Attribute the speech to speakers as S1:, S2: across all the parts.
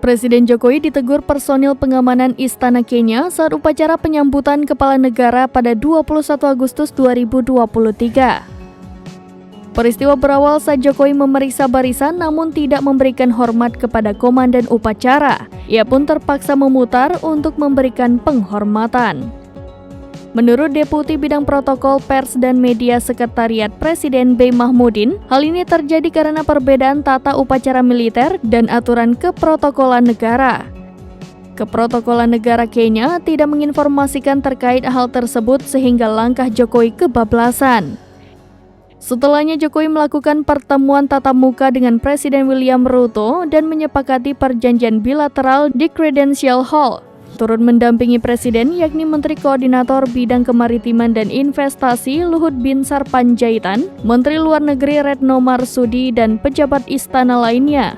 S1: Presiden Jokowi ditegur personil pengamanan Istana Kenya saat upacara penyambutan Kepala Negara pada 21 Agustus 2023. Peristiwa berawal saat Jokowi memeriksa barisan namun tidak memberikan hormat kepada komandan upacara. Ia pun terpaksa memutar untuk memberikan penghormatan. Menurut Deputi Bidang Protokol Pers dan Media Sekretariat Presiden B. Mahmudin, hal ini terjadi karena perbedaan tata upacara militer dan aturan keprotokolan negara. Keprotokolan negara Kenya tidak menginformasikan terkait hal tersebut sehingga langkah Jokowi kebablasan. Setelahnya Jokowi melakukan pertemuan tatap muka dengan Presiden William Ruto dan menyepakati perjanjian bilateral di Credential Hall. Turut mendampingi Presiden yakni Menteri Koordinator Bidang Kemaritiman dan Investasi Luhut Binsar Panjaitan, Menteri Luar Negeri Retno Marsudi, dan pejabat istana lainnya.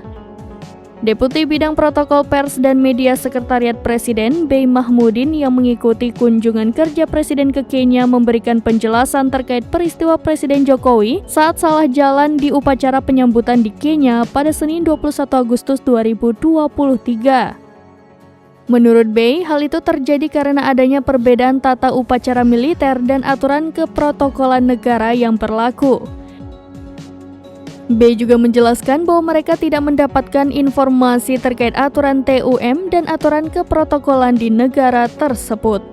S1: Deputi Bidang Protokol Pers dan Media Sekretariat Presiden B. Mahmudin yang mengikuti kunjungan kerja Presiden ke Kenya memberikan penjelasan terkait peristiwa Presiden Jokowi saat salah jalan di upacara penyambutan di Kenya pada Senin 21 Agustus 2023. Menurut B, hal itu terjadi karena adanya perbedaan tata upacara militer dan aturan keprotokolan negara yang berlaku. B juga menjelaskan bahwa mereka tidak mendapatkan informasi terkait aturan TUM dan aturan keprotokolan di negara tersebut.